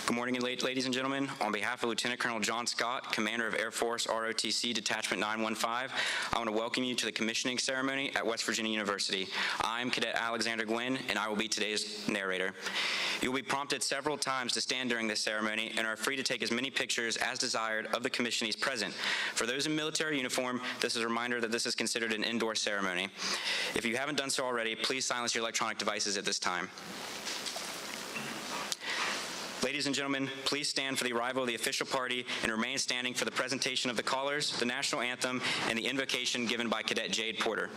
Good morning, ladies and gentlemen. On behalf of Lieutenant Colonel John Scott, Commander of Air Force ROTC Detachment 915, I want to welcome you to the commissioning ceremony at West Virginia University. I'm Cadet Alexander Gwynn, and I will be today's narrator. You will be prompted several times to stand during this ceremony and are free to take as many pictures as desired of the commissionees present. For those in military uniform, this is a reminder that this is considered an indoor ceremony. If you haven't done so already, please silence your electronic devices at this time. Ladies and gentlemen, please stand for the arrival of the official party and remain standing for the presentation of the colors, the national anthem, and the invocation given by Cadet Jade Porter.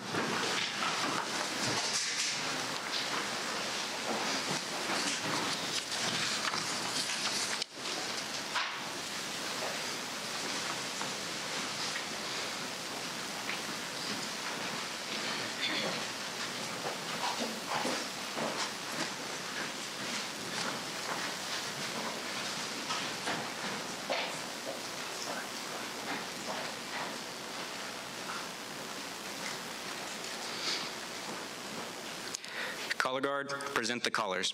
Color Guard, present the colors.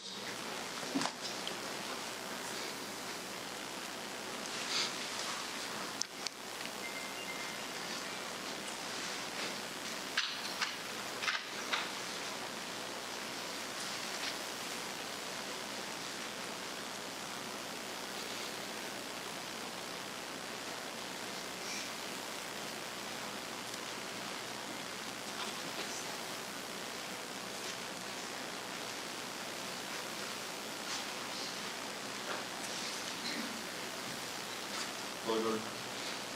Forward,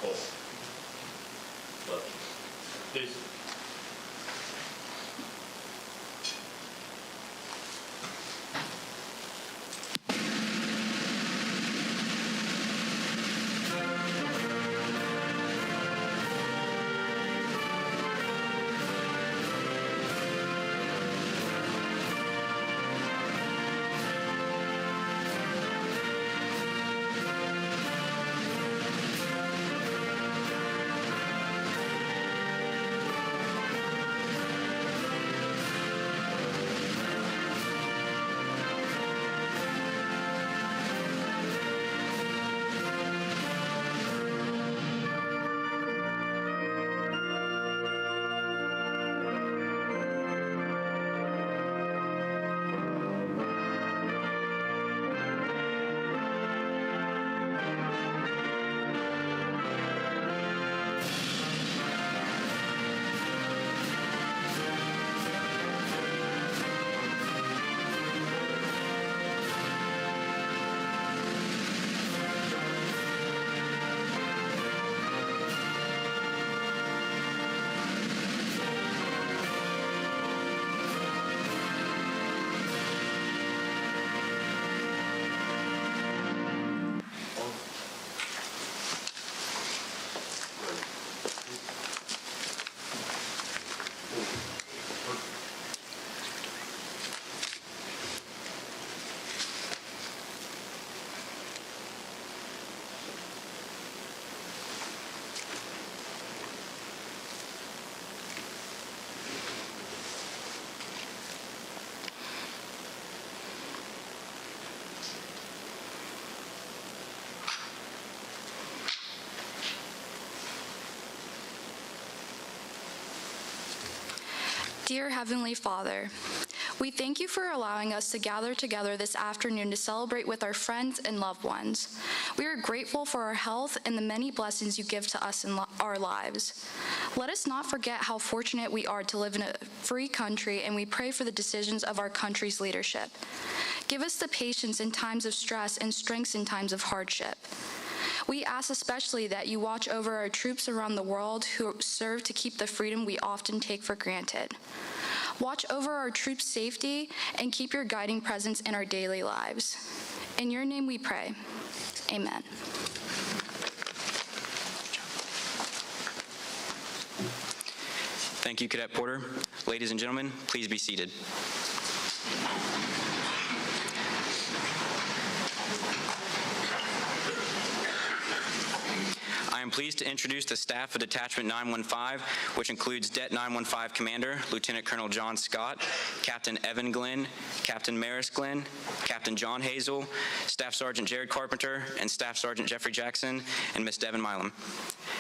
hold, left, please. Dear Heavenly Father, we thank you for allowing us to gather together this afternoon to celebrate with our friends and loved ones. We are grateful for our health and the many blessings you give to us in our lives. Let us not forget how fortunate we are to live in a free country, and we pray for the decisions of our country's leadership. Give us the patience in times of stress and strength in times of hardship. We ask especially that you watch over our troops around the world who serve to keep the freedom we often take for granted. Watch over our troops' safety and keep your guiding presence in our daily lives. In your name we pray. Amen. Thank you, Cadet Porter. Ladies and gentlemen, please be seated. I am pleased to introduce the staff of Detachment 915, which includes Det 915 Commander, Lieutenant Colonel John Scott, Captain Evan Glenn, Captain Maris Glenn, Captain John Hazel, Staff Sergeant Jared Carpenter, and Staff Sergeant Jeffrey Jackson, and Miss Devin Milam.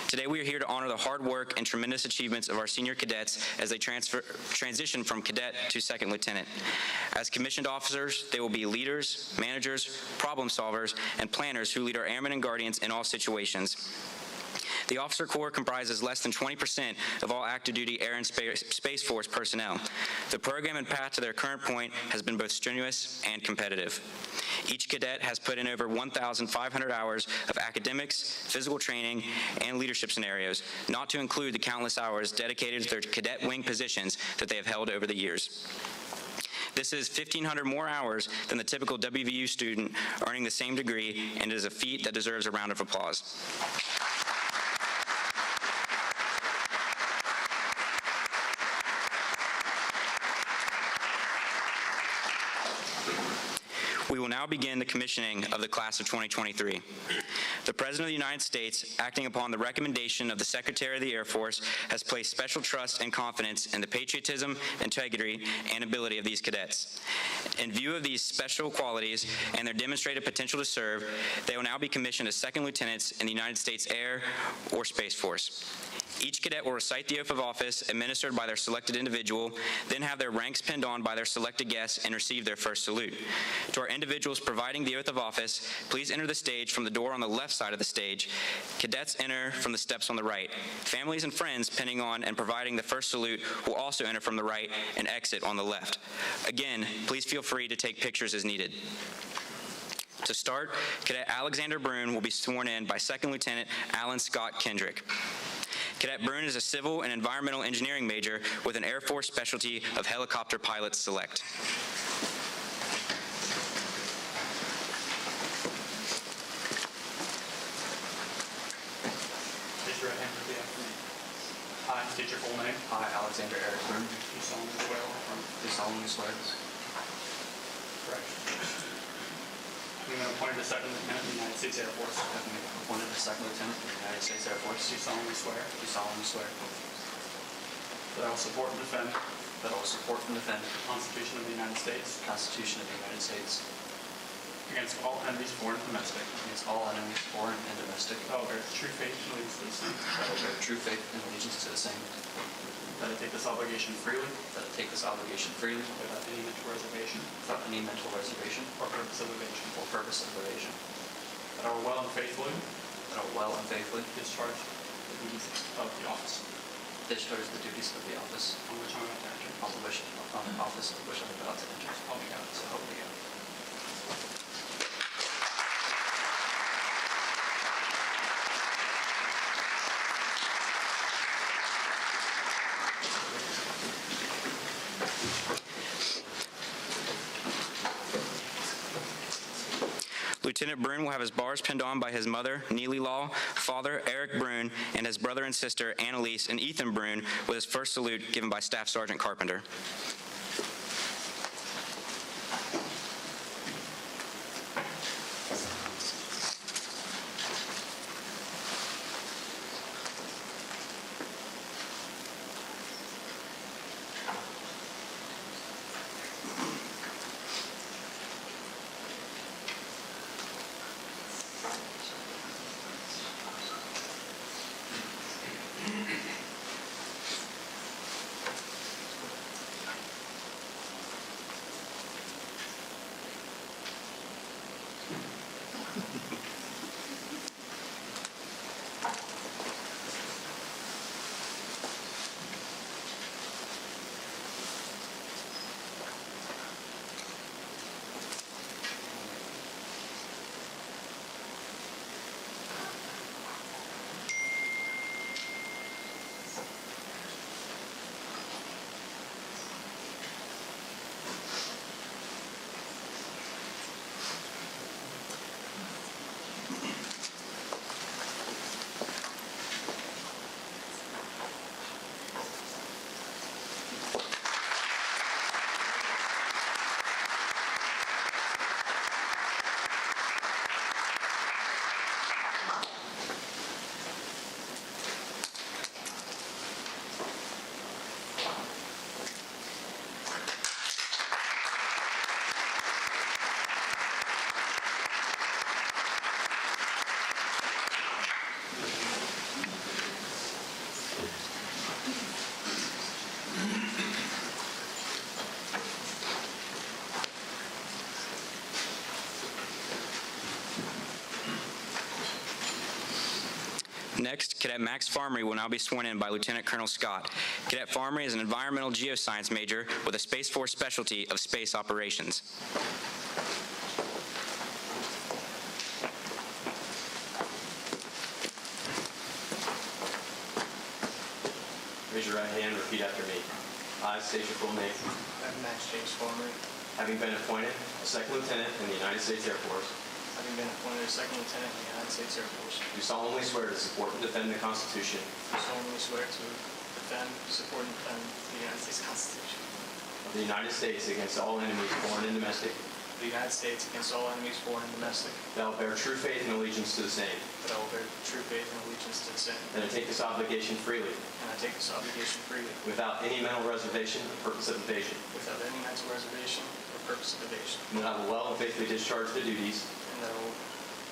Today we are here to honor the hard work and tremendous achievements of our senior cadets as they transition from cadet to second lieutenant. As commissioned officers, they will be leaders, managers, problem solvers, and planners who lead our airmen and guardians in all situations. The Officer Corps comprises less than 20% of all active duty Air and Space Force personnel. The program and path to their current point has been both strenuous and competitive. Each cadet has put in over 1,500 hours of academics, physical training, and leadership scenarios, not to include the countless hours dedicated to their cadet wing positions that they have held over the years. This is 1,500 more hours than the typical WVU student earning the same degree, and it is a feat that deserves a round of applause. We will now begin the commissioning of the class of 2023. The President of the United States, acting upon the recommendation of the Secretary of the Air Force, has placed special trust and confidence in the patriotism, integrity, and ability of these cadets. In view of these special qualities and their demonstrated potential to serve, they will now be commissioned as second lieutenants in the United States Air or Space Force. Each cadet will recite the oath of office administered by their selected individual, then have their ranks pinned on by their selected guests and receive their first salute. To our individuals providing the oath of office, please enter the stage from the door on the left side of the stage. Cadets enter from the steps on the right. Families and friends pinning on and providing the first salute will also enter from the right and exit on the left. Again, please feel free to take pictures as needed. To start, Cadet Alexander Brun will be sworn in by Second Lieutenant Alan Scott Kendrick. Cadet Brun is a civil and environmental engineering major with an Air Force specialty of helicopter pilots select. Raise your right hand and repeat after me. I state your full name. I, Alexander Eric Brun, Do solemnly swear or affirm. do solemnly swear. Correct. I'm going to appoint the second lieutenant of the United States Air Force. Having been appointed the second lieutenant of the United States Air Force, Do solemnly swear do solemnly swear that I will support and defend that I will support and defend the Constitution of the United States the Constitution of the United States against all enemies, foreign and domestic. against all enemies, foreign and domestic. That I will bear true faith and allegiance to the same. That I will bear true faith and allegiance to the same. That I take this obligation freely That I take this obligation freely without any mental reservation without any mental reservation or purpose of evasion. or purpose of evasion. That I will well and faithfully That I will well and faithfully discharge the duties of the office discharge the duties of the office on which I am about to enter. on the office of which I am about to enter. Help me God. So help me God. Lieutenant Brun will have his bars pinned on by his mother, Neely Law, father, Eric Brun, and his brother and sister, Annalise and Ethan Brun, with his first salute given by Staff Sergeant Carpenter. Next, Cadet Max Farmerie will now be sworn in by Lieutenant Colonel Scott. Cadet Farmerie is an environmental geoscience major with a Space Force specialty of space operations. Raise your right hand and repeat after me. I state your full name. I'm Max James Farmerie. Having been appointed a second lieutenant in the United States Air Force, Having been appointed a second lieutenant in the United States Air Force, do solemnly swear to support and defend the Constitution I solemnly swear to defend, support, and defend the United States Constitution of the United States against all enemies, foreign and domestic, of the United States against all enemies, foreign and domestic, that I will bear true faith and allegiance to the same, that I will bear true faith and allegiance to the same, that I take this obligation freely, and I take this obligation freely, without any mental reservation or purpose of evasion, without any mental reservation or purpose of evasion, and that I will well and faithfully discharge the duties and that I will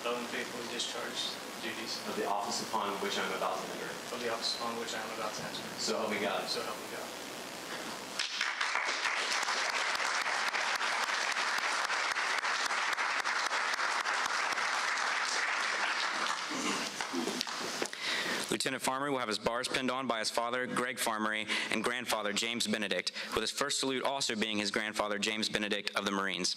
well and faithfully discharge the duties of the office upon which I am about to enter. of the office upon which I am about to enter. So help me God. So help me God. Lieutenant Farmerie will have his bars pinned on by his father, Greg Farmerie, and grandfather, James Benedict, with his first salute also being his grandfather, James Benedict of the Marines.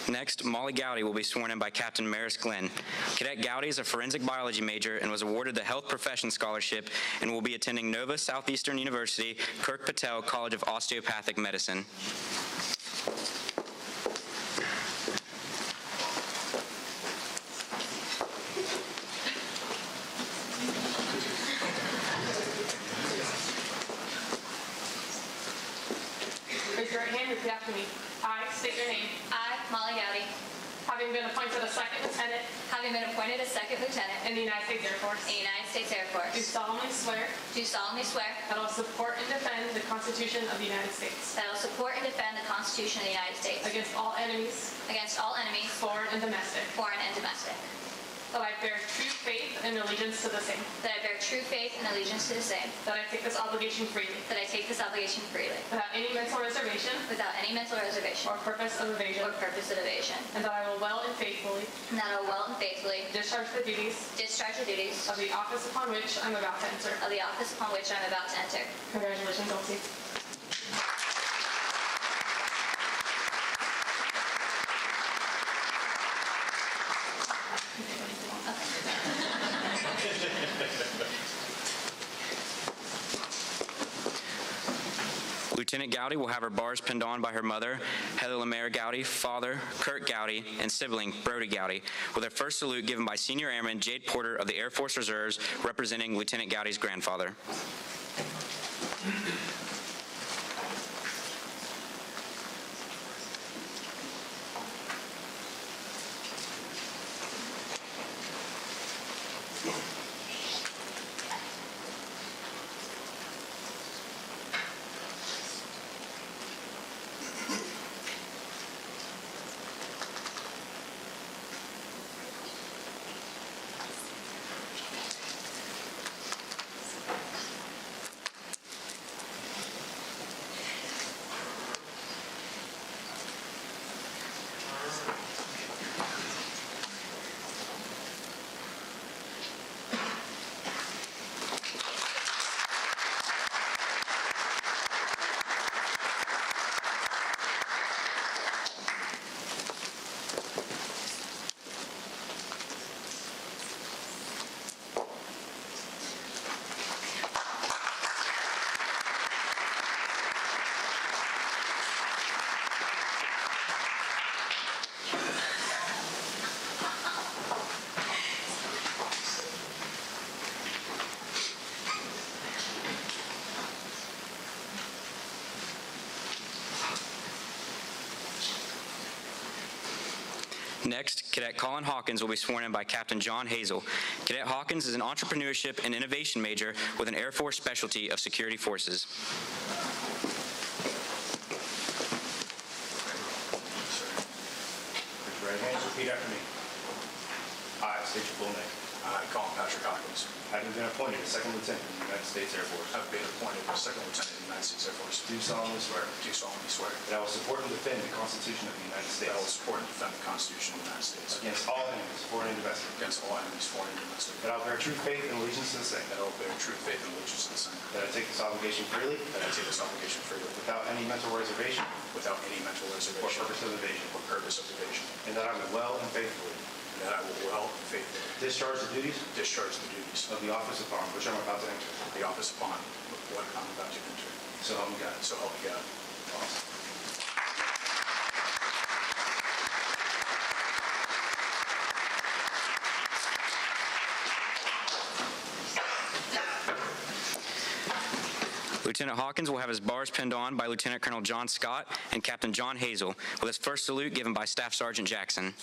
Next, Molly Goudy will be sworn in by Captain Maris Glenn. Cadet Goudy is a forensic biology major and was awarded the Health Profession Scholarship and will be attending Nova Southeastern University, Kirk Patel College of Osteopathic Medicine. Raise your right hand and repeat after me. I state your name. I, Molly Goudy, Having been appointed a second lieutenant having been appointed a second lieutenant in the United States Air Force, in the United States Air Force, do solemnly swear do solemnly swear that I will support and defend the Constitution of the United States that I will support and defend the Constitution of the United States against all enemies, foreign and domestic, foreign and domestic, that I bear true faith and allegiance to the same, that I bear true faith and allegiance to the same, that I take this obligation freely, that I take this obligation freely, without any mental reservation without any mental reservation or purpose of evasion, or purpose of evasion, and that I will well and faithfully and that I will well and faithfully discharge the duties discharge the duties of the office upon which I'm about to enter. of the office upon which I am about to enter. Congratulations, Elsie. Lieutenant Goudy will have her bars pinned on by her mother, Heather Lemaire Goudy, father, Kurt Goudy, and sibling, Brody Goudy, with her first salute given by Senior Airman Jade Porter of the Air Force Reserves, representing Lieutenant Goudy's grandfather. Next, Cadet Colin Hawkins will be sworn in by Captain John Hazel. Cadet Hawkins is an entrepreneurship and innovation major with an Air Force specialty of security forces. Raise your right hand, repeat after me. I state your full name. I, Colin Patrick Hawkins, Having been appointed as Second Lieutenant in the United States Air Force, have been appointed as Second Lieutenant in the United States Air Force. do solemnly swear Do solemnly swear that I will support and defend the Constitution of the United that I will States support and defend the Constitution of the United States against all enemies, foreign and domestic, against all enemies, foreign and domestic, that I will bear true faith and allegiance to the same, that I will bear true faith and allegiance to the same, that I take this obligation freely that I take this obligation freely without any mental reservation without any mental or reservation purpose of evasion, or purpose of evasion, and that I will well and faithfully and that I will well and faithfully discharge the duties discharge the duties of the office upon which I'm about to enter. of the office upon what I'm about to enter. So help me God. So help me God. Lieutenant Hawkins will have his bars pinned on by Lieutenant Colonel John Scott and Captain John Hazel, with his first salute given by Staff Sergeant Jackson.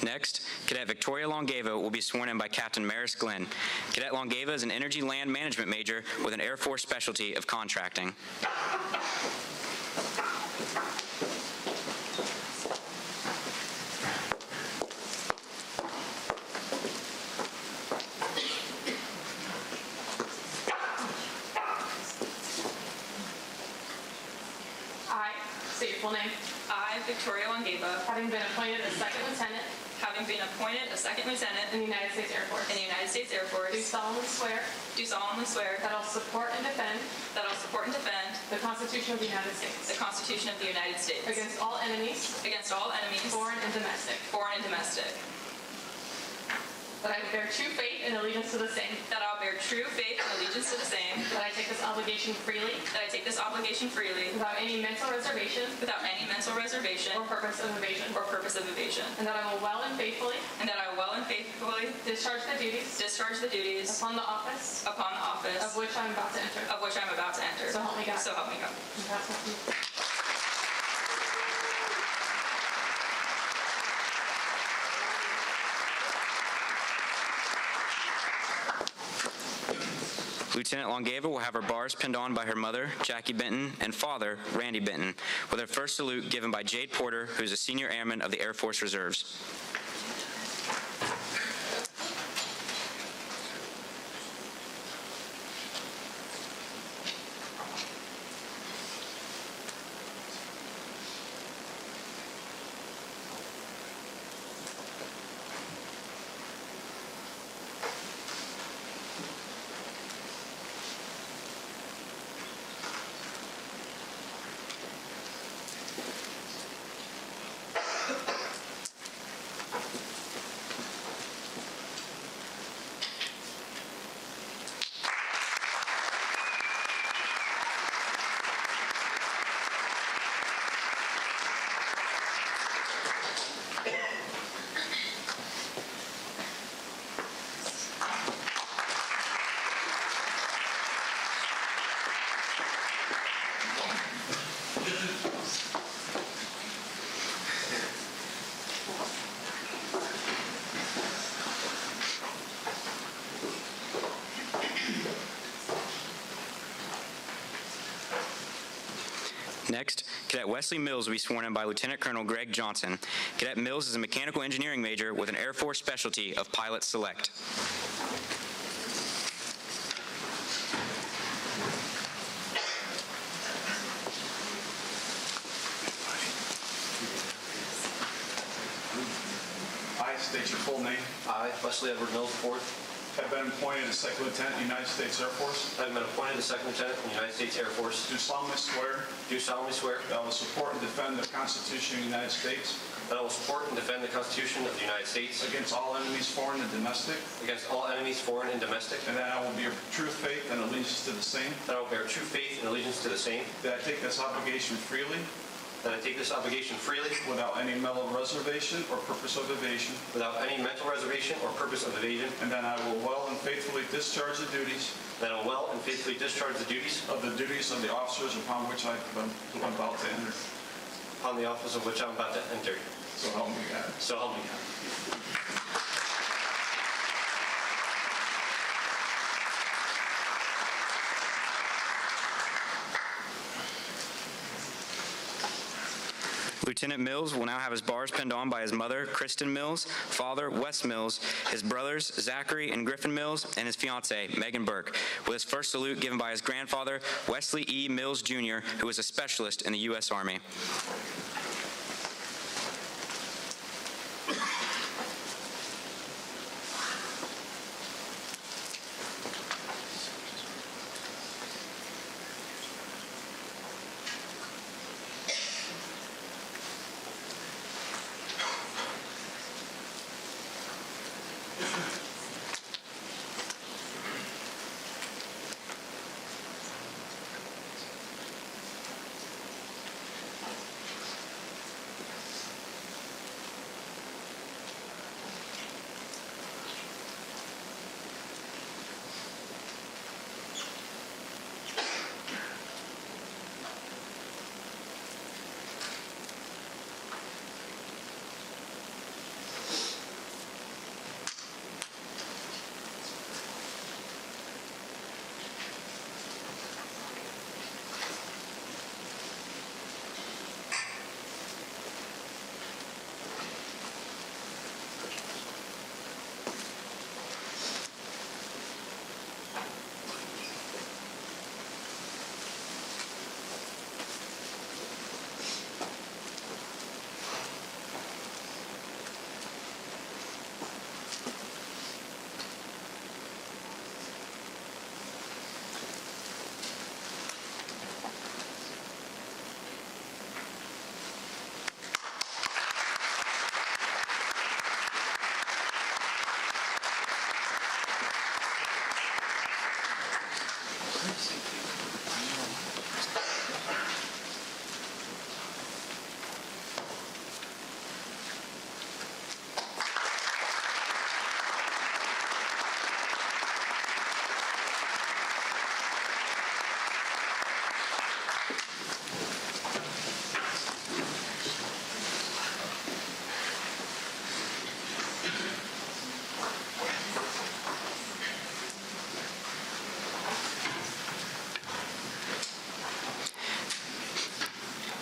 Next, Cadet Victoria Longava will be sworn in by Captain Maris Glenn. Cadet Longava is an energy land management major with an Air Force specialty of contracting. I state your full name. I, Victoria Longava, Having been appointed as Second Lieutenant having been appointed a Second Lieutenant in the United States Air Force, in the United States Air do Force, solemnly swear do solemnly swear that I'll support and defend that I'll support and defend the Constitution of the United the States Constitution of the United States against all enemies, against all enemies, foreign and domestic, that I will bear true faith and allegiance to the same, that I'll bear true faith and allegiance to the same, that I take this obligation freely that I take this obligation freely without any mental reservation without any mental reservation or purpose of evasion, or purpose of evasion, and that I will well and faithfully and that I will well and faithfully discharge the duties discharge the duties upon the office upon the office of which I'm about to enter. of which I'm about to enter. So help me God. So help me God. Lieutenant Longava will have her bars pinned on by her mother, Jackie Benton, and father, Randy Benton, with her first salute given by Jade Porter, who is a senior airman of the Air Force Reserves. Next, Cadet Wesley Mills will be sworn in by Lieutenant Colonel Greg Johnson. Cadet Mills is a mechanical engineering major with an Air Force specialty of Pilot Select. I state your full name. I, Wesley Edward Mills IV, Have been appointed as Second Lieutenant in the United States Air Force. have been appointed as Second Lieutenant in the United States Air Force. Do solemnly swear Do solemnly swear that I will support and defend the Constitution of the United States that I will support and defend the Constitution of the United States against all enemies, foreign and domestic, against all enemies, foreign and domestic, and that I will bear true faith and allegiance to the same, that I will bear true faith and allegiance to the same, that I take this obligation freely that I take this obligation freely without any mental reservation or purpose of evasion, without any mental reservation or purpose of evasion, and that I will well and faithfully discharge the duties that I will well and faithfully discharge the duties of the officers upon which I'm about to enter. upon the office of which I am about to enter. So help me God. So help me God. Lieutenant Mills will now have his bars pinned on by his mother, Kristen Mills, father, Wes Mills, his brothers, Zachary and Griffin Mills, and his fiancee, Megan Burke, with his first salute given by his grandfather, Wesley E. Mills, Jr., who was a specialist in the U.S. Army.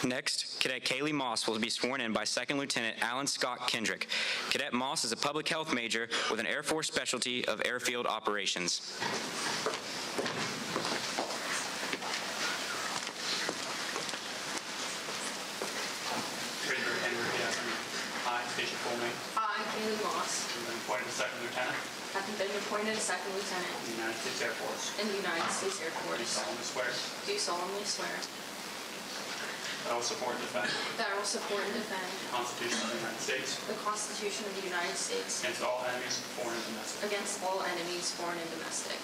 Next, Cadet Kaylee Moss will be sworn in by Second Lieutenant Alan Scott Kendrick. Cadet Moss is a public health major with an Air Force specialty of airfield operations. Raise your hand and repeat after me. I state your full name. I, Kaylee Moss, Have been appointed as Second Lieutenant have been appointed as Second Lieutenant in the United States Air Force. in the United States Air Do Force. solemnly swear Do solemnly swear that I will support and defend that I will support and defend the Constitution of the United States the Constitution of the United States against all enemies, foreign and domestic. against all enemies, foreign and domestic.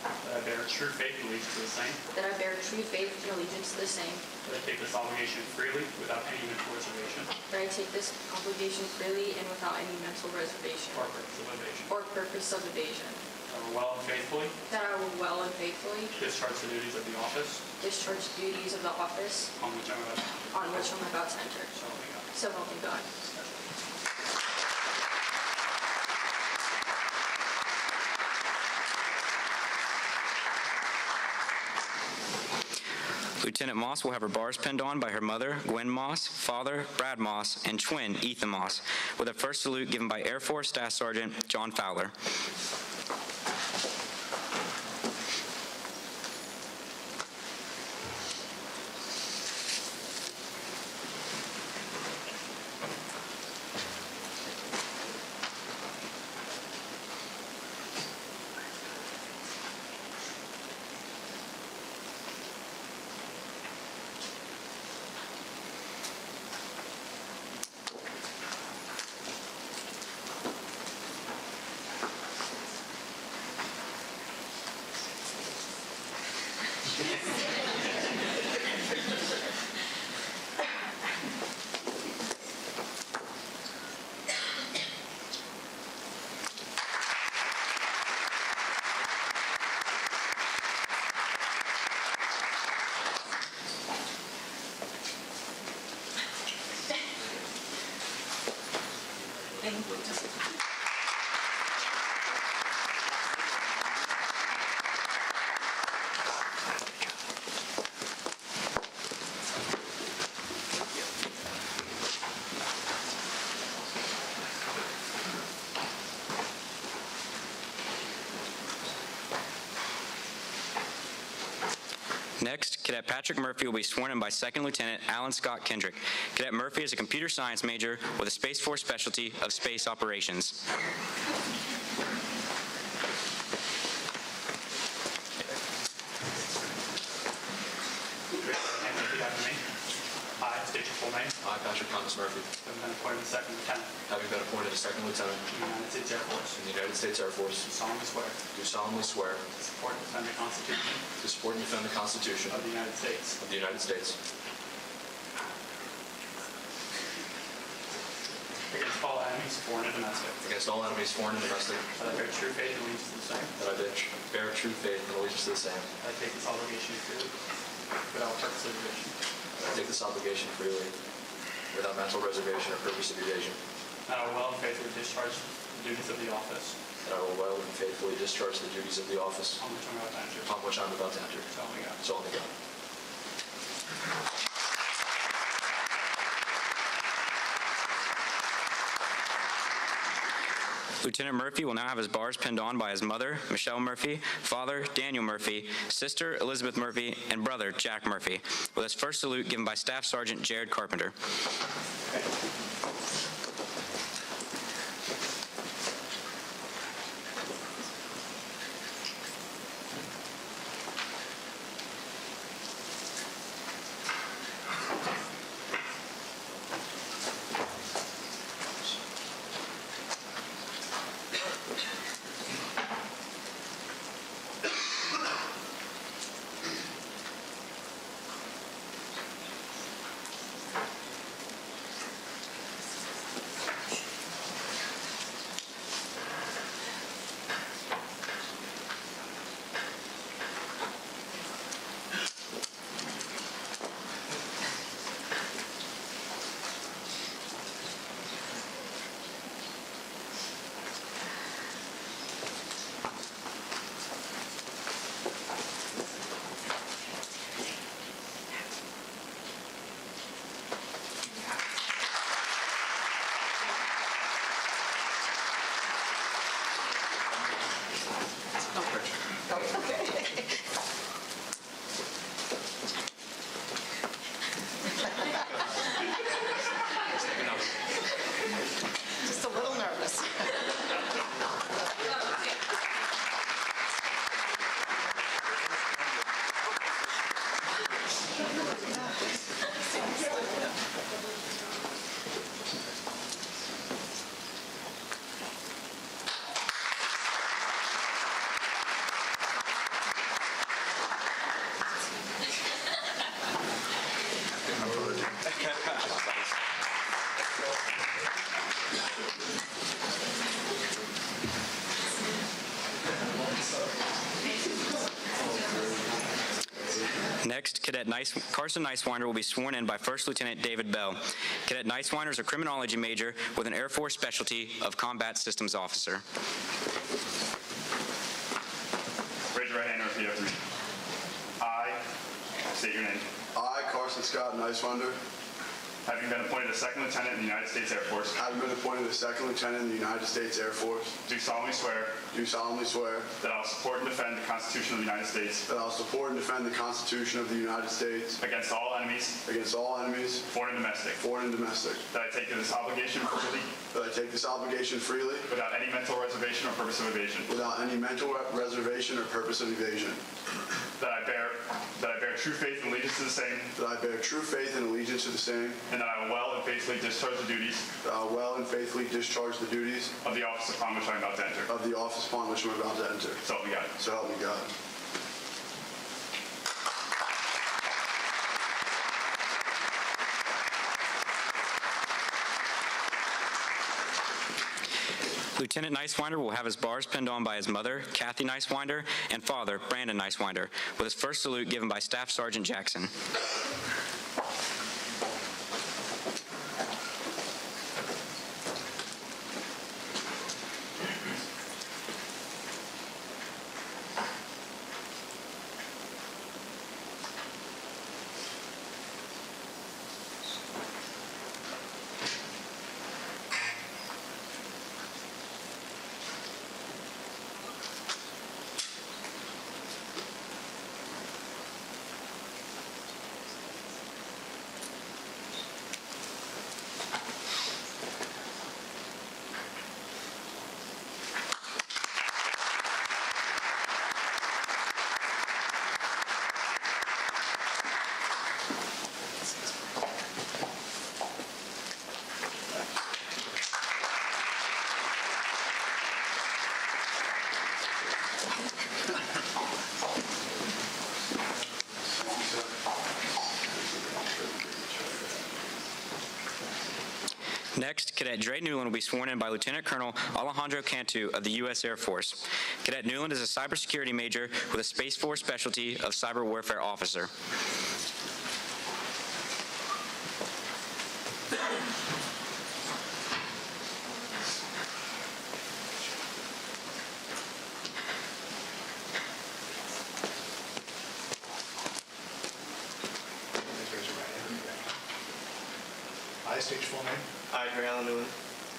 That I bear true faith and allegiance to the same. That I bear true faith and allegiance to the same. That I take this obligation freely without any mental reservation That I take this obligation freely and without any mental reservation or purpose of evasion. or purpose of evasion. I will well and faithfully That I will well and faithfully discharge the duties of the office discharge the duties of the office on which I'm about to enter. on which I'm about to enter. So help me God. So help me God. Lieutenant Moss will have her bars pinned on by her mother, Gwen Moss, father, Brad Moss, and twin, Ethan Moss, with a first salute given by Air Force Staff Sergeant John Fowler. Next, Cadet Patrick Murphy will be sworn in by Second Lieutenant Alan Scott Kendrick. Cadet Murphy is a computer science major with a Space Force specialty of space operations. I state your full name. I, Patrick Thomas Murphy, Have been appointed second lieutenant having been appointed a second lieutenant in the United States Air Force. in the United States Air Force, Do solemnly swear do solemnly swear to support and defend the Constitution to support and defend the Constitution of the United States of the United States against all enemies, foreign and domestic. against all enemies, foreign and domestic, That I bear true faith and allegiance to the same. that I bear true faith and allegiance to the same. That I take this obligation freely without purpose of evasion. That I take this obligation freely without mental reservation or purpose of evasion. That I will well and faithfully discharge the duties of the office That I will well and faithfully discharge the duties of the office on which I'm about to enter. upon which I am about to enter. So help me God. So help me God. Lieutenant Murphy will now have his bars pinned on by his mother, Michelle Murphy, father, Daniel Murphy, sister, Elizabeth Murphy, and brother, Jack Murphy, with his first salute given by Staff Sergeant Jared Carpenter. Just a little nervous. Next, Cadet Carson Neiswender will be sworn in by First Lieutenant David Bell. Cadet Neiswender is a criminology major with an Air Force specialty of combat systems officer. Raise your right hand and repeat after me. I state your name. Scott Neiswender, having been appointed a second lieutenant in the United States Air Force, having been appointed a second lieutenant in the United States Air Force, do solemnly swear do solemnly swear that I will support and defend the Constitution of the United States that I will support and defend the Constitution of the United States against all enemies, foreign and domestic, that I take this obligation freely without any mental reservation or purpose of evasion, that I bear true faith and allegiance to the same, and that I will well and faithfully discharge the duties of the office upon which I am about to enter. So help me God. So help me God. Lieutenant Neiswender will have his bars pinned on by his mother, Kathy Neiswender, and father, Brandon Neiswender, with his first salute given by Staff Sergeant Jackson. Next, Cadet Dre Newland will be sworn in by Lieutenant Colonel Alejandro Cantu of the U.S. Air Force. Cadet Newland is a cybersecurity major with a Space Force specialty of cyber warfare officer. I state your full name. I, Newland,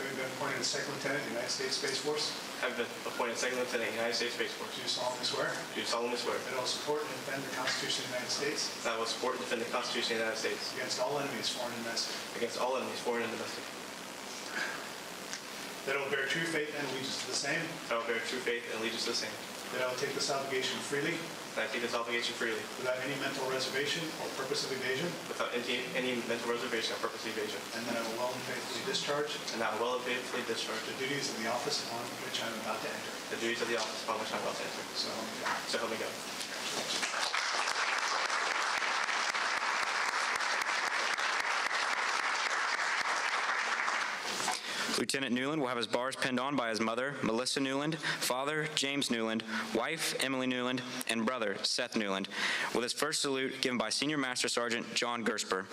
Having been appointed a second lieutenant in the United States Space Force, have been appointed second lieutenant in the United States Space Force. do solemnly swear Do solemnly swear that I will support and defend the Constitution of the United States that I will support and defend the Constitution of the United States against all enemies, foreign and domestic, against all enemies, foreign and domestic. that I will bear true faith and allegiance to the same, I will bear true faith and allegiance to the same. that I will take this obligation freely That I take this obligation freely without any mental reservation or purpose of evasion, without any mental reservation or purpose of evasion. and that I will well and faithfully discharge And that I will well and faithfully discharge the duties of the office upon which I am about to enter. the duties of the office upon which I am about to enter. So help me God. So help me God. Lieutenant Newland will have his bars pinned on by his mother, Melissa Newland, father, James Newland, wife, Emily Newland, and brother, Seth Newland, with his first salute given by Senior Master Sergeant John Gersper.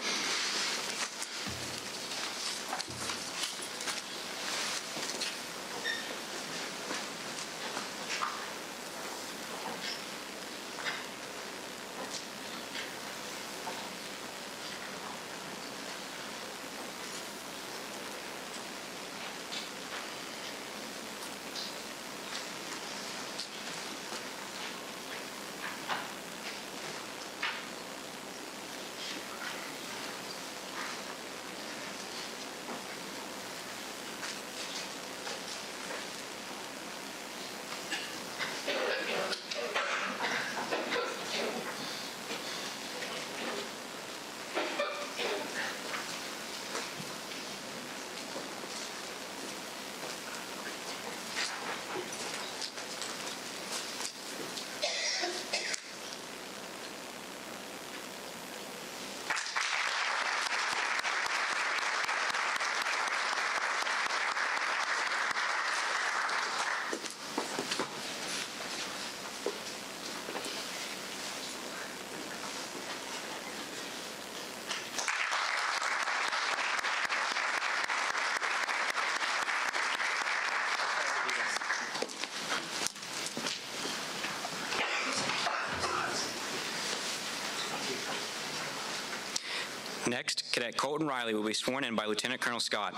Next, Cadet Colton Riley will be sworn in by Lieutenant Colonel Scott.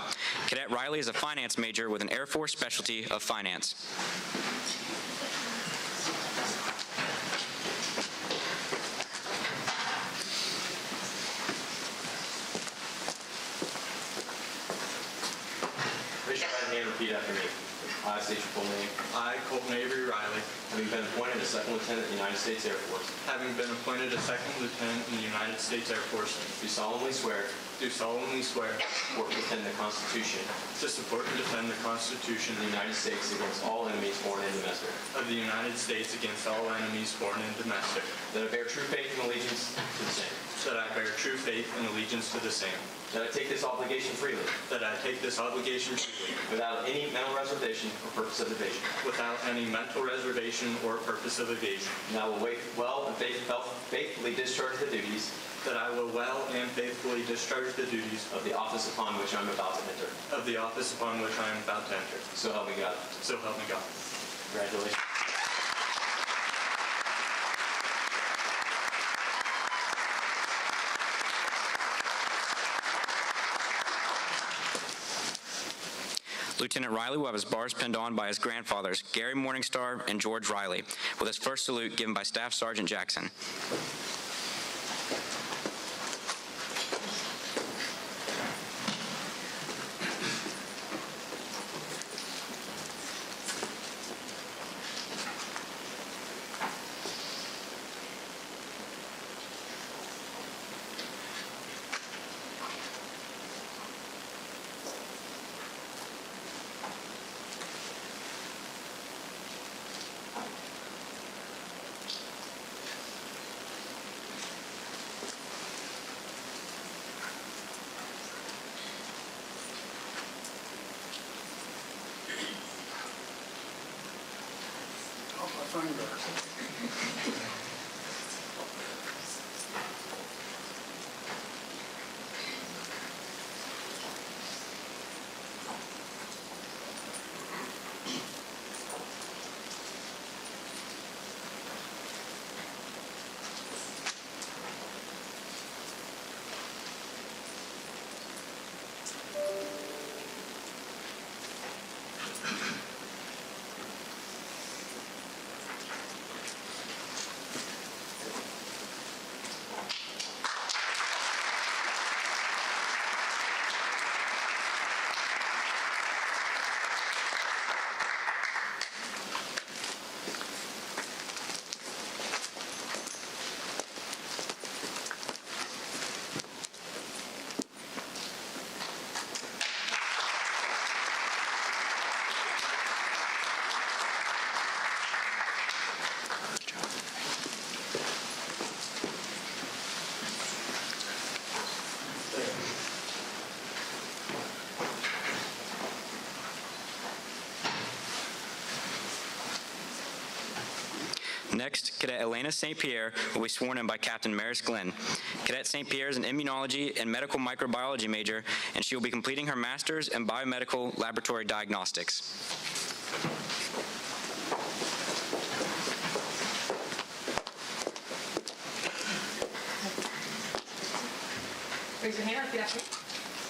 Cadet Riley is a finance major with an Air Force specialty of finance. Raise your right hand and repeat after me. I state your full name. I, Colton Avery Riley, Having been appointed a second lieutenant in the United States Air Force, having been appointed a second lieutenant in the United States Air Force, do solemnly swear do solemnly swear to work within the Constitution to support and defend the Constitution of the United States against all enemies, foreign and domestic. of the United States against all enemies, foreign and domestic, That I bear true faith and allegiance to the same. that I bear true faith and allegiance to the same, That I take this obligation freely, that I take this obligation freely, without any mental reservation or purpose of evasion. without any mental reservation or purpose of evasion, And I will well and faithfully discharge the duties that I will well and faithfully discharge the duties of the office upon which I'm about to enter. of the office upon which I am about to enter. So help me God. So help me God. Congratulations. Lieutenant Riley will have his bars pinned on by his grandfathers, Gary Morningstar and George Riley, with his first salute given by Staff Sergeant Jackson. Next, Cadet Elena St. Pierre will be sworn in by Captain Maris Glenn. Cadet St. Pierre is an immunology and medical microbiology major, and she will be completing her master's in biomedical laboratory diagnostics. Raise your hand and repeat after me.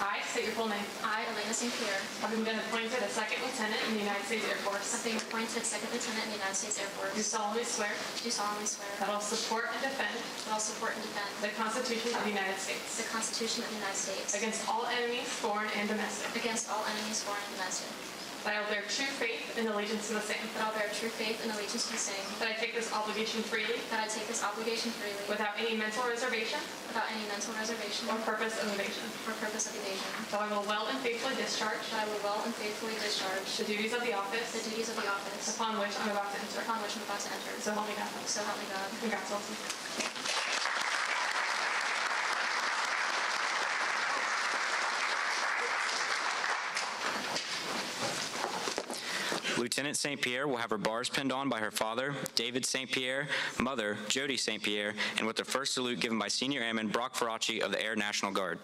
I state your full name. I, Elena St. Pierre, Having been appointed a second lieutenant in the United States Air Force, being appointed second lieutenant in the United States Air do Force, solemnly swear do solemnly swear that I will support and defend that I will support and defend the Constitution of the United States the Constitution of the United States against all enemies, foreign and domestic. against all enemies, foreign and domestic, That I will bear true faith and allegiance to the same. that I will bear true faith and allegiance to the same, That I take this obligation freely that I take this obligation freely without any mental reservation without any mental reservation or purpose of evasion. or purpose of evasion, That I will well and faithfully discharge that I will well and faithfully discharge the duties of the the office duties of the office upon which I'm about to enter. upon which I'm about to enter. So help me God. So help me God. Congratulations. Lieutenant St. Pierre will have her bars pinned on by her father, David St. Pierre, mother, Jody St. Pierre, and with the first salute given by Senior Airman Brock Ferracci of the Air National Guard.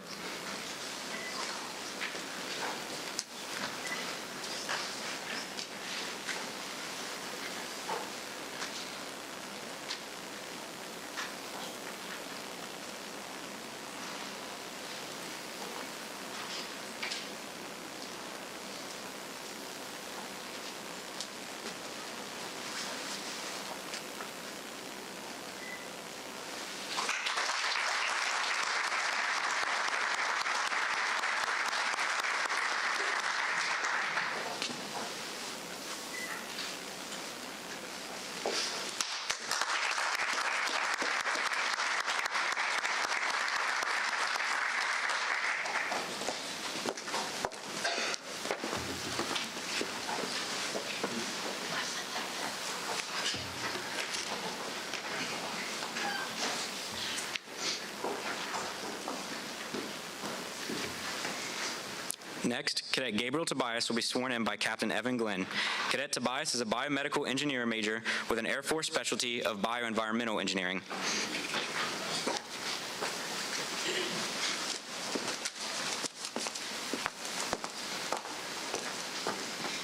Next, Cadet Gabriel Tobias will be sworn in by Captain Evan Glenn. Cadet Tobias is a biomedical engineer major with an Air Force specialty of bioenvironmental engineering.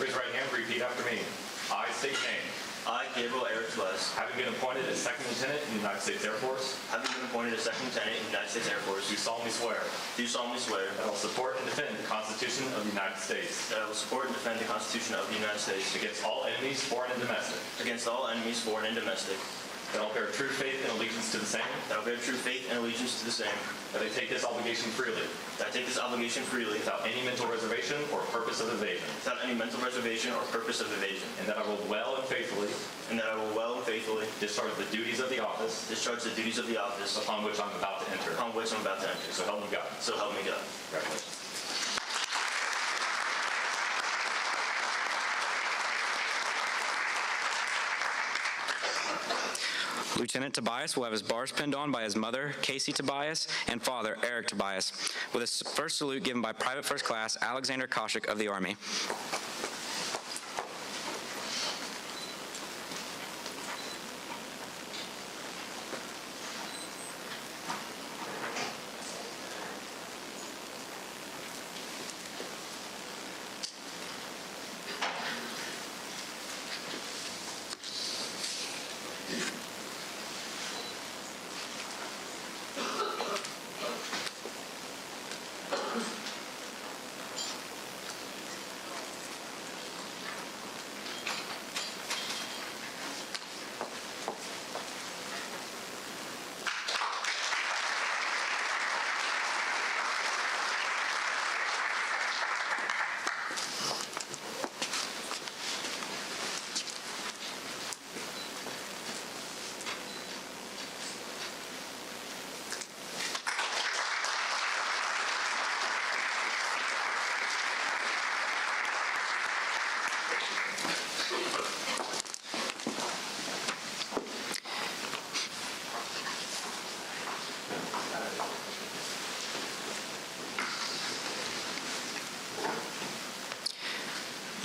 Raise your right hand, repeat after me. I state your name. I, Gabriel Eric Tobias, Having been appointed as Second Lieutenant in the United States Air Force, having been appointed as Second Lieutenant in the United States Air Force, do solemnly swear do solemnly swear that I will support and defend the Constitution of the United States that I will support and defend the Constitution of the United States against all enemies, foreign and domestic, against all enemies, foreign and domestic, that I will bear true faith and allegiance to the same, that I will bear true faith and allegiance to the same, that I take this obligation freely, that I take this obligation freely without any mental reservation or purpose of evasion, without any mental reservation or purpose of evasion, and that I will well and faithfully and that I will well and faithfully discharge the duties of the office discharge the duties of the office upon which I'm about to enter. upon which I'm about to enter. So help me God. So help me God. Congratulations. Lieutenant Tobias will have his bars pinned on by his mother, Casey Tobias, and father, Eric Tobias, with his first salute given by Private First Class Alexander Koshik of the Army.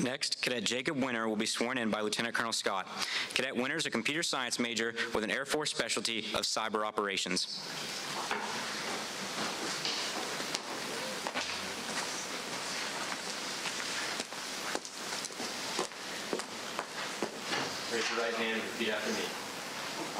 Next, Cadet Jacob Wenner will be sworn in by Lieutenant Colonel Scott. Cadet Wenner is a computer science major with an Air Force specialty of cyber operations. Raise your right hand and repeat after me.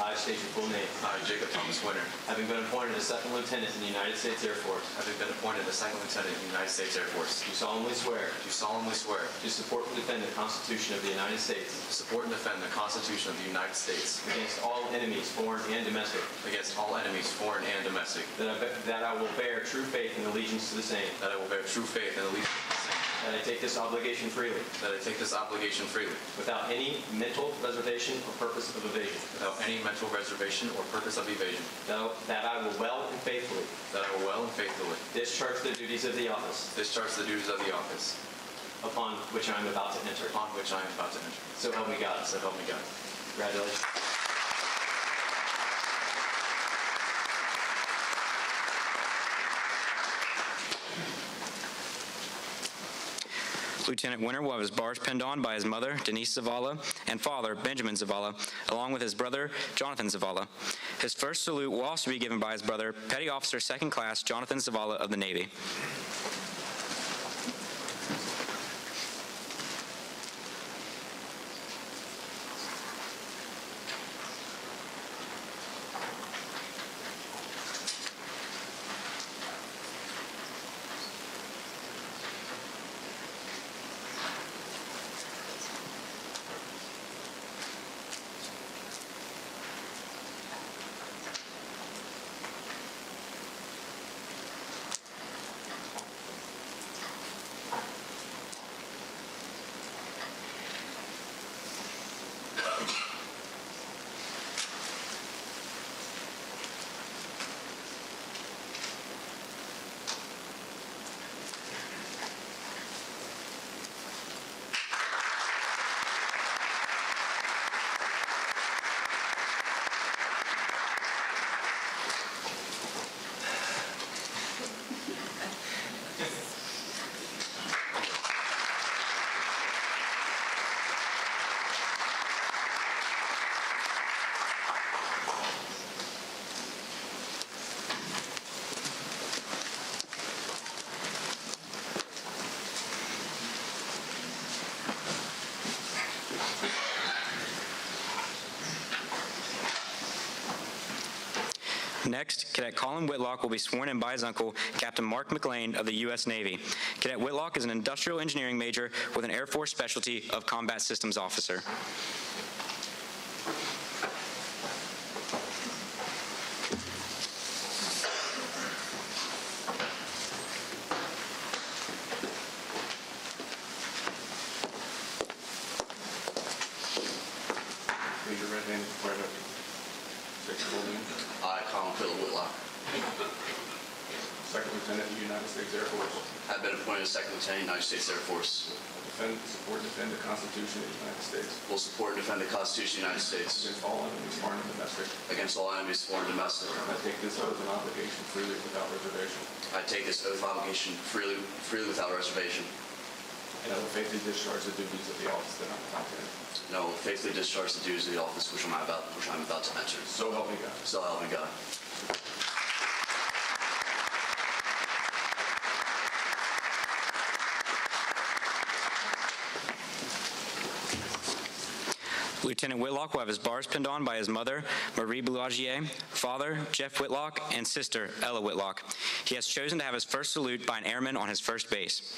I state your full name. I, Jacob Thomas Winter, Having been appointed as Second Lieutenant in the United States Air Force, having been appointed as Second Lieutenant in the United States Air Force, do solemnly swear do solemnly swear to support and defend the Constitution of the United States to support and defend the Constitution of the United States against all enemies, foreign and domestic, against all enemies, foreign and domestic, that I will bear true faith and allegiance to the same, that I will bear true faith and allegiance to the same, that I take this obligation freely, that I take this obligation freely, without any mental reservation or purpose of evasion, without any mental reservation or purpose of evasion, that I will well and faithfully that I will well and faithfully discharge the duties of the office discharge the duties of the office upon which I am about to enter. upon which I am about to enter. So help me God. So help me God. Congratulations. Lieutenant Wenner will have his bars pinned on by his mother, Denise Zavala, and father, Benjamin Zavala, along with his brother, Jonathan Zavala. His first salute will also be given by his brother, Petty Officer Second Class Jonathan Zavala of the Navy. Next, Cadet Colin Whitlock will be sworn in by his uncle, Captain Mark McLean of the U.S. Navy. Cadet Whitlock is an industrial engineering major with an Air Force specialty of combat systems officer. Raise your right hand and swear to take your full name. I, Colin Philip Whitlock, Second Lieutenant of the United States Air Force. have been appointed Second Lieutenant United States Air Force. Support and defend the Constitution of the United States Will support and defend the Constitution of the United States against all enemies, foreign and domestic. against all enemies, foreign and domestic. I take this oath and obligation freely without reservation. I take this oath of obligation freely without reservation. And I will faithfully discharge the duties of the office that I'm about to enter. And I will faithfully discharge the duties of the office which I'm about to enter. So help me God. So help me God. Lieutenant Whitlock will have his bars pinned on by his mother, Marie Boulagier, father, Jeff Whitlock, and sister, Ella Whitlock. He has chosen to have his first salute by an airman on his first base.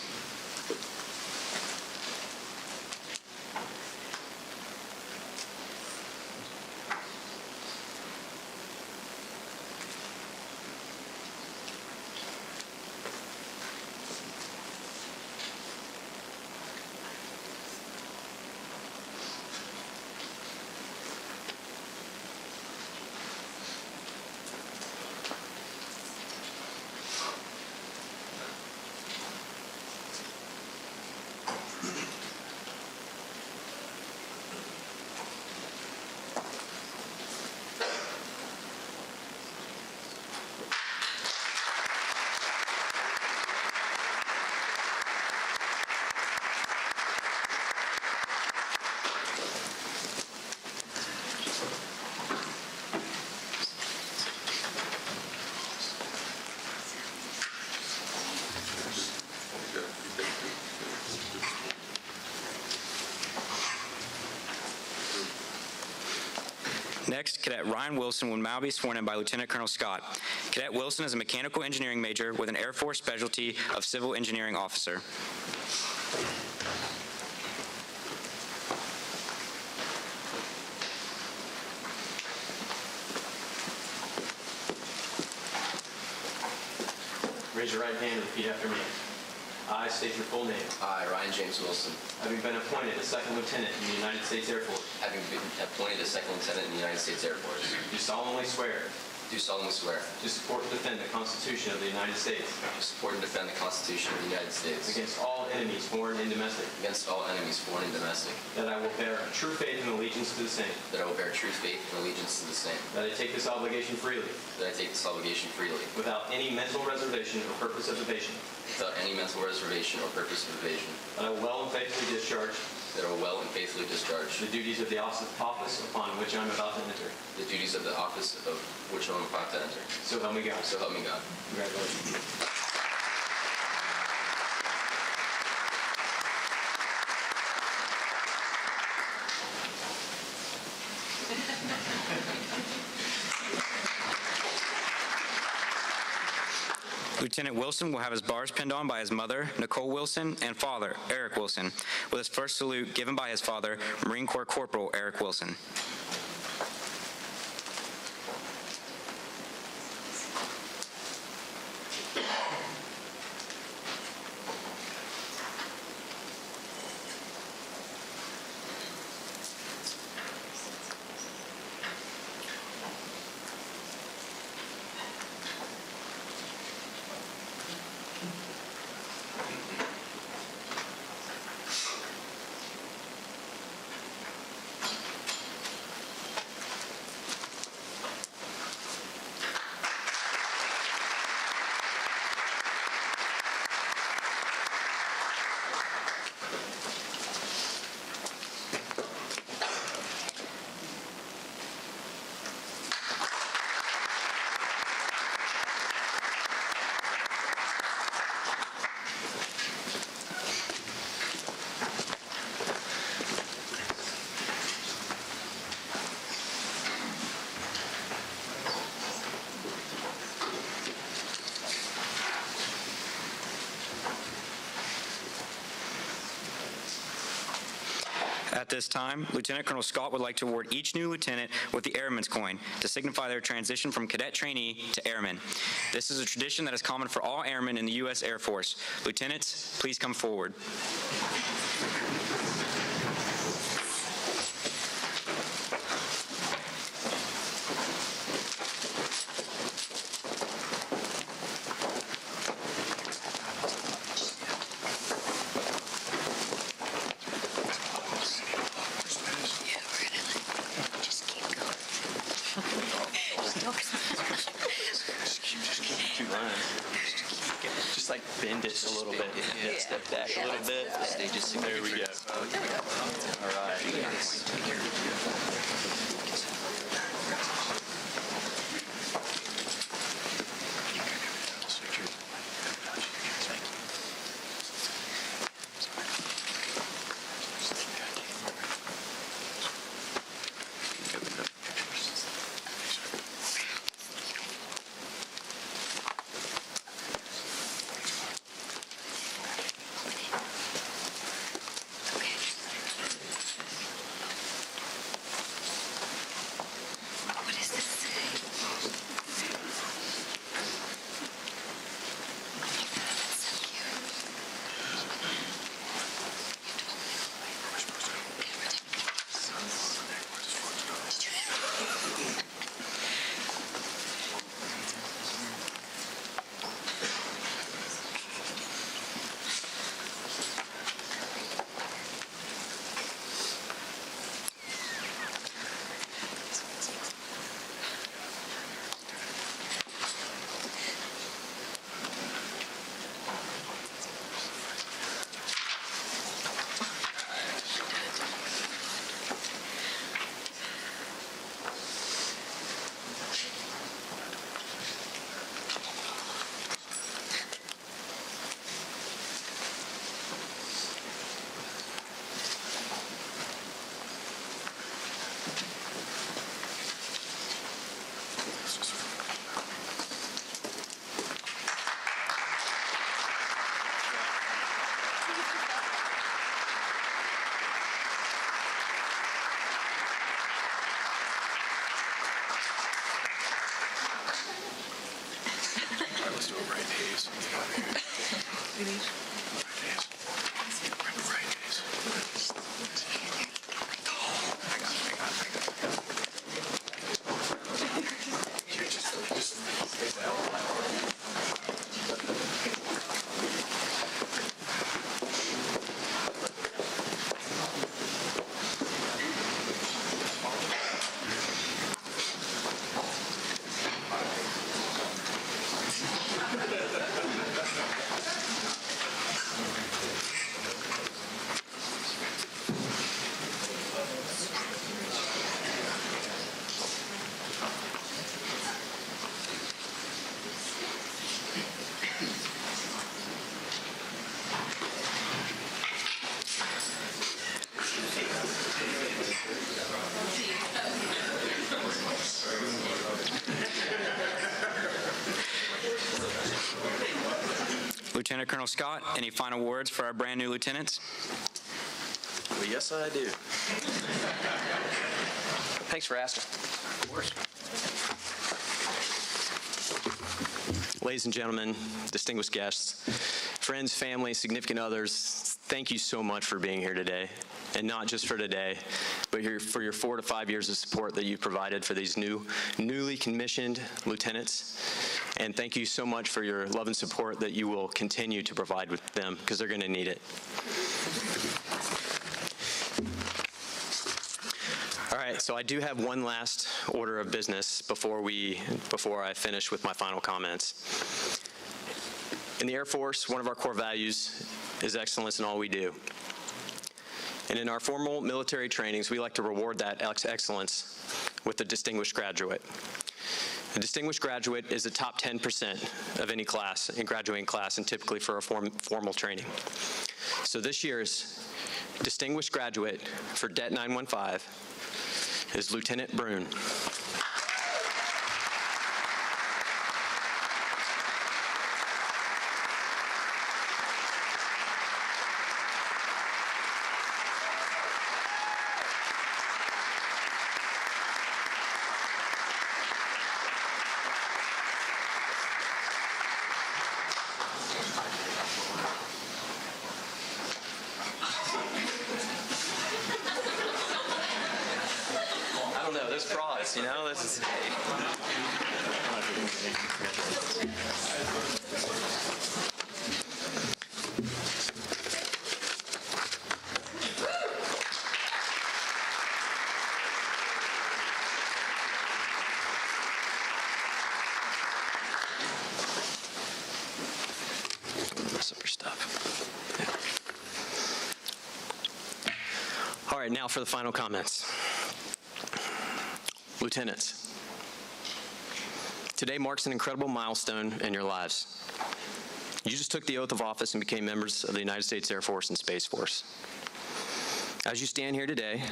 Next, Cadet Ryan Wilson will now be sworn in by Lieutenant Colonel Scott. Cadet Wilson is a mechanical engineering major with an Air Force specialty of civil engineering officer. Raise your right hand and repeat after me. I state your full name. I, Ryan James Wilson, Having been appointed a Second Lieutenant in the United States Air Force, having been appointed a Second Lieutenant in the United States Air Force, do solemnly swear do solemnly swear to support and defend the Constitution of the United States to support and defend the Constitution of the United States against all enemies, foreign and domestic, against all enemies, foreign and domestic, that I will bear true faith and allegiance to the same, that I will bear true faith and allegiance to the same, that I take this obligation freely, that I take this obligation freely, without any mental reservation or purpose of evasion, without any mental reservation or purpose of evasion, that I will well and faithfully discharge that I will well and faithfully discharge the duties of the office upon which I am about to enter. the duties of the office of which I am about to enter. So help me God. So help me God. Congratulations. Lieutenant Wilson will have his bars pinned on by his mother, Nicole Wilson, and father, Eric Wilson, with his first salute given by his father, Marine Corps Corporal Eric Wilson. At this time, Lieutenant Colonel Scott would like to award each new lieutenant with the Airman's coin to signify their transition from cadet trainee to airman. This is a tradition that is common for all airmen in the U.S. Air Force. Lieutenants, please come forward. Just like bend it a little bit. Yeah. Step back a little bit. There we go. All right. Lieutenant Colonel Scott, any final words for our brand new lieutenants? Well, yes, I do. Thanks for asking. Of course. Ladies and gentlemen, distinguished guests, friends, family, significant others, thank you so much for being here today. And not just for today, but for your 4 to 5 years of support that you've provided for these newly commissioned lieutenants. And thank you so much for your love and support that you will continue to provide with them, because they're going to need it. All right, so I do have one last order of business before I finish with my final comments. In the Air Force, one of our core values is excellence in all we do. And in our formal military trainings, we like to reward that excellence with a distinguished graduate. A distinguished graduate is the top 10% of any class, in graduating class, and typically for a formal training. So this year's distinguished graduate for Det 915 is Lieutenant Brun. there's frauds, you know? This is, mess up your stuff. All right, now for the final comments. Lieutenants, today marks an incredible milestone in your lives. You just took the oath of office and became members of the United States Air Force and Space Force. As you stand here today,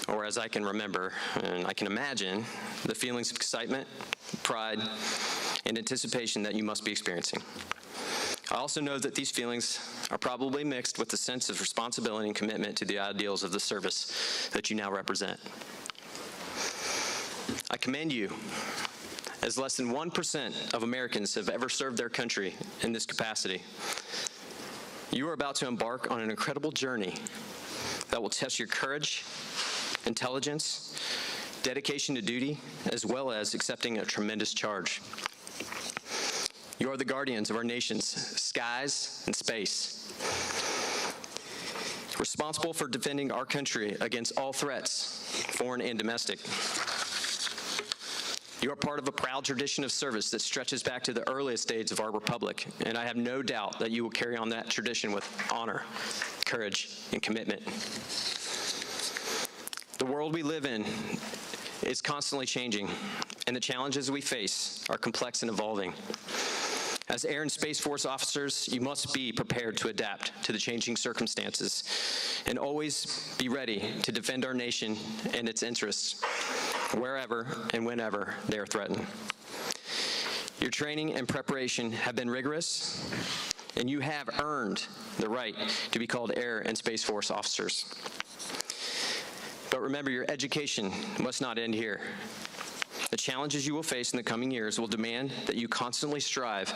or as I can remember and I can imagine, the feelings of excitement, pride, and anticipation that you must be experiencing. I also know that these feelings are probably mixed with a sense of responsibility and commitment to the ideals of the service that you now represent. I commend you, as less than 1% of Americans have ever served their country in this capacity. You are about to embark on an incredible journey that will test your courage, intelligence, dedication to duty, as well as accepting a tremendous charge. You are the guardians of our nation's skies and space, responsible for defending our country against all threats, foreign and domestic. You are part of a proud tradition of service that stretches back to the earliest days of our republic, and I have no doubt that you will carry on that tradition with honor, courage, and commitment. The world we live in is constantly changing, and the challenges we face are complex and evolving. As Air and Space Force officers, you must be prepared to adapt to the changing circumstances and always be ready to defend our nation and its interests wherever and whenever they are threatened. Your training and preparation have been rigorous, and you have earned the right to be called Air and Space Force officers. But remember, your education must not end here. The challenges you will face in the coming years will demand that you constantly strive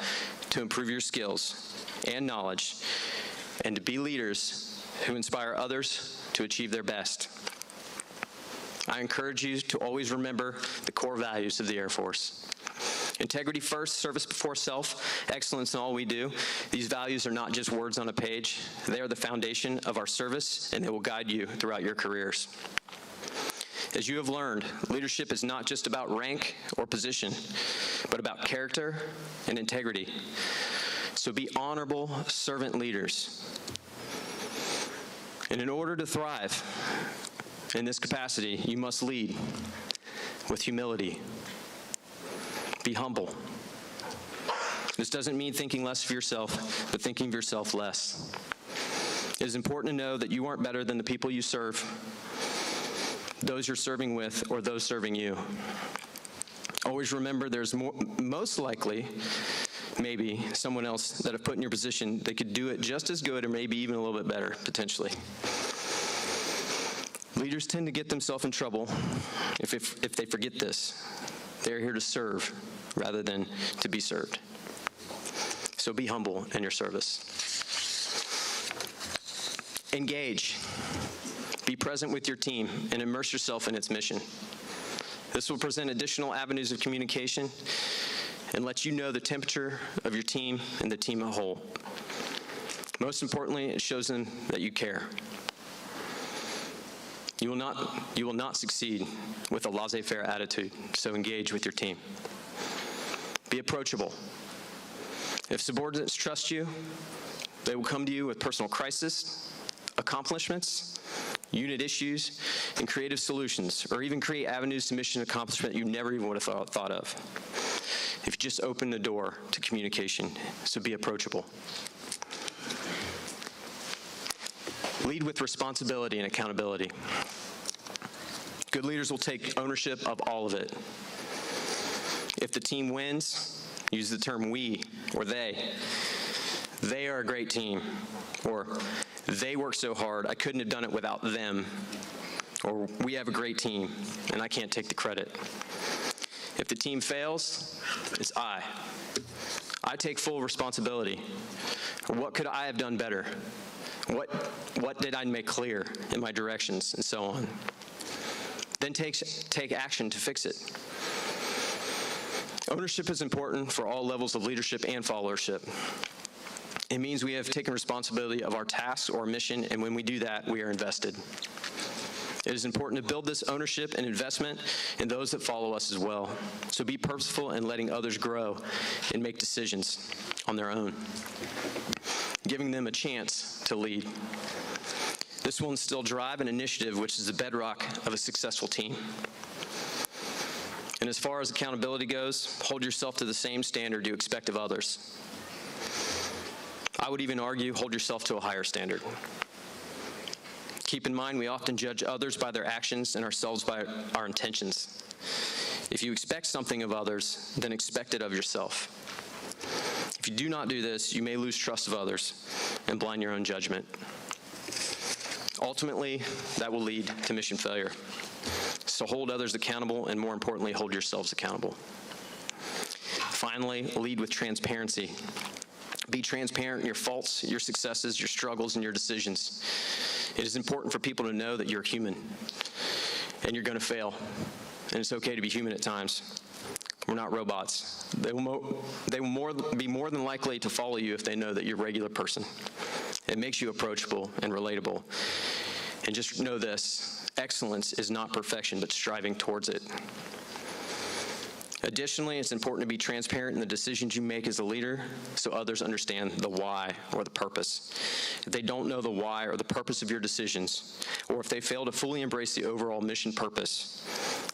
to improve your skills and knowledge and to be leaders who inspire others to achieve their best. I encourage you to always remember the core values of the Air Force. Integrity first, service before self, excellence in all we do. These values are not just words on a page. They are the foundation of our service, and they will guide you throughout your careers. As you have learned, leadership is not just about rank or position, but about character and integrity. So be honorable servant leaders. And in order to thrive in this capacity, you must lead with humility. Be humble. This doesn't mean thinking less of yourself, but thinking of yourself less. It is important to know that you aren't better than the people you serve, those you're serving with, or those serving you. Always remember there's most likely, maybe, someone else that have put in your position that could do it just as good or maybe even a little bit better, potentially. Leaders tend to get themselves in trouble if they forget this. They're here to serve rather than to be served. So be humble in your service. Engage. Be present with your team and immerse yourself in its mission. This will present additional avenues of communication and let you know the temperature of your team and the team as a whole. Most importantly, it shows them that you care. You will not succeed with a laissez-faire attitude, so engage with your team. Be approachable. If subordinates trust you, they will come to you with personal crisis, accomplishments, unit issues, and creative solutions, or even create avenues to mission accomplishment you never even would have thought of. If you just open the door to communication, so be approachable. Lead with responsibility and accountability. Good leaders will take ownership of all of it. If the team wins, use the term we or they. They are a great team, or they work so hard, I couldn't have done it without them, or we have a great team, and I can't take the credit. If the team fails, it's I. I take full responsibility. What could I have done better? What did I make clear in my directions, and so on? then take action to fix it. Ownership is important for all levels of leadership and followership. It means we have taken responsibility of our tasks or mission, and when we do that, we are invested. It is important to build this ownership and investment in those that follow us as well. So be purposeful in letting others grow and make decisions on their own, giving them a chance to lead. This will instill drive and initiative, which is the bedrock of a successful team. And as far as accountability goes, hold yourself to the same standard you expect of others. I would even argue, hold yourself to a higher standard. Keep in mind, we often judge others by their actions and ourselves by our intentions. If you expect something of others, then expect it of yourself. If you do not do this, you may lose trust of others and blind your own judgment. Ultimately, that will lead to mission failure. So hold others accountable, and more importantly, hold yourselves accountable. Finally, lead with transparency. Be transparent in your faults, your successes, your struggles, and your decisions. It is important for people to know that you're human, and you're going to fail, and it's okay to be human at times. We're not robots. They will be more than likely to follow you if they know that you're a regular person. It makes you approachable and relatable. And just know this, excellence is not perfection, but striving towards it. Additionally, it's important to be transparent in the decisions you make as a leader so others understand the why or the purpose. If they don't know the why or the purpose of your decisions, or if they fail to fully embrace the overall mission purpose,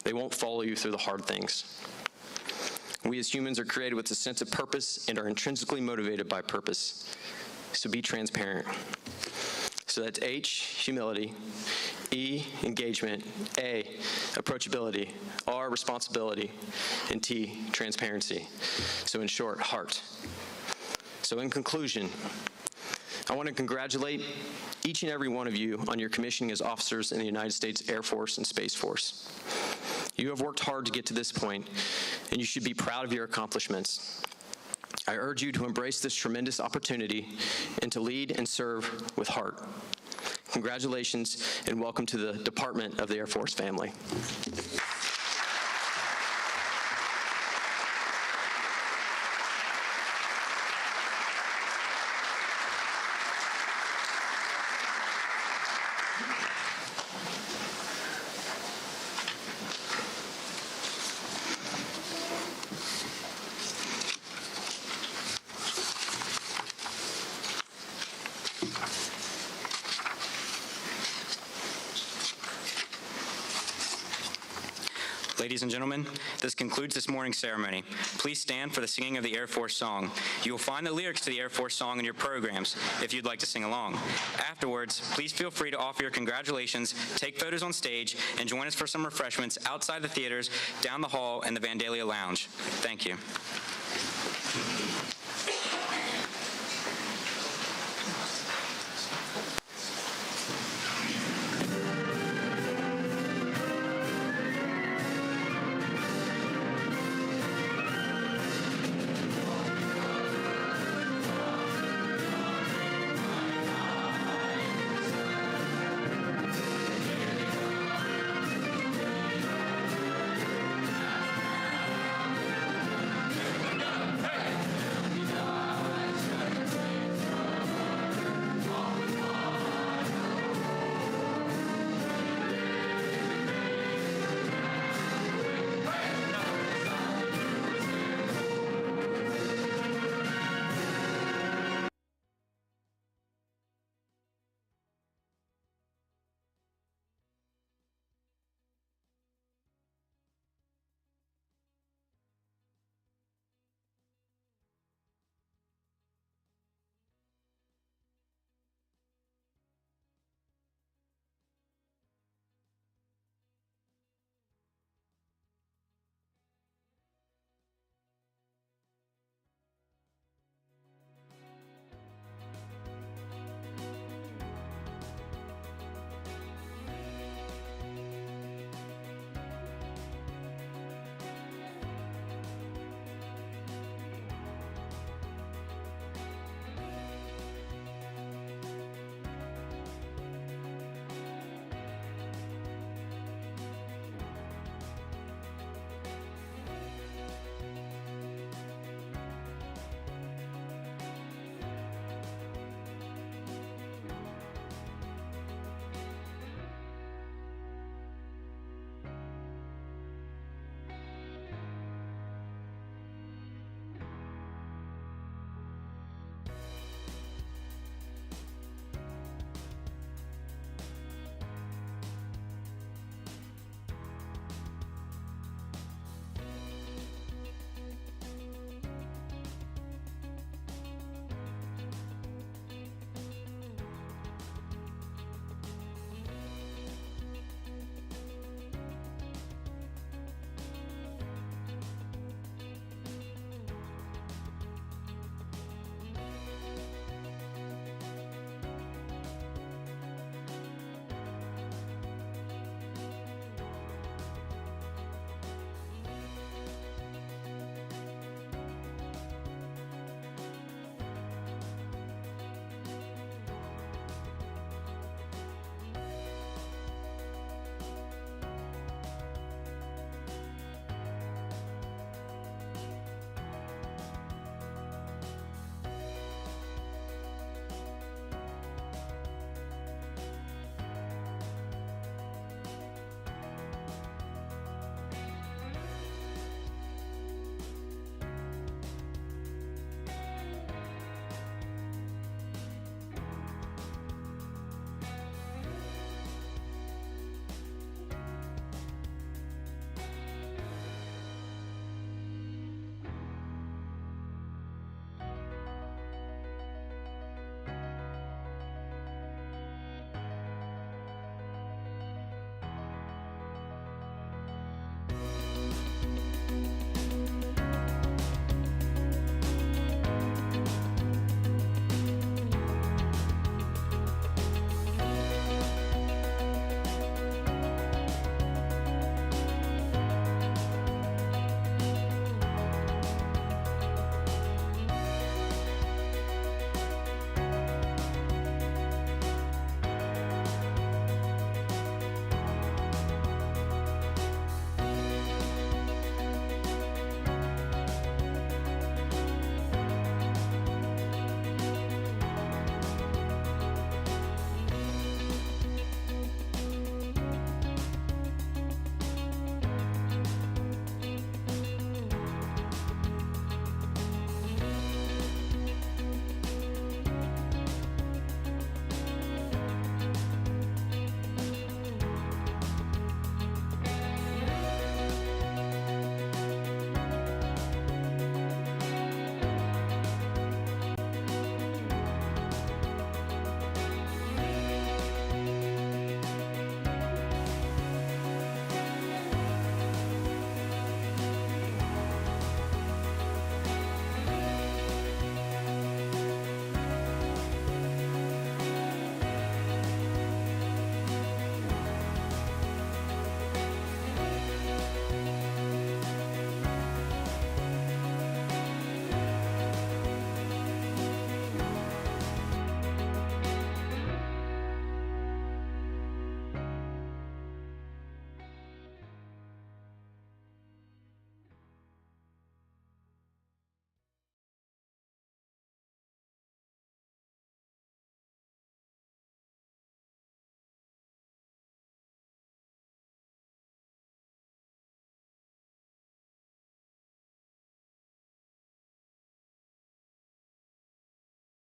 they won't follow you through the hard things. We as humans are created with a sense of purpose and are intrinsically motivated by purpose. So be transparent. So that's H, humility, E, engagement, A, approachability, R, responsibility, and T, transparency. So in short, heart. So in conclusion, I want to congratulate each and every one of you on your commissioning as officers in the United States Air Force and Space Force. You have worked hard to get to this point, and you should be proud of your accomplishments. I urge you to embrace this tremendous opportunity and to lead and serve with heart. Congratulations and welcome to the Department of the Air Force family. Ladies and gentlemen, this concludes this morning's ceremony. Please stand for the singing of the Air Force song. You will find the lyrics to the Air Force song in your programs if you'd like to sing along. Afterwards, please feel free to offer your congratulations, take photos on stage, and join us for some refreshments outside the theaters, down the hall, and the Vandalia Lounge. Thank you.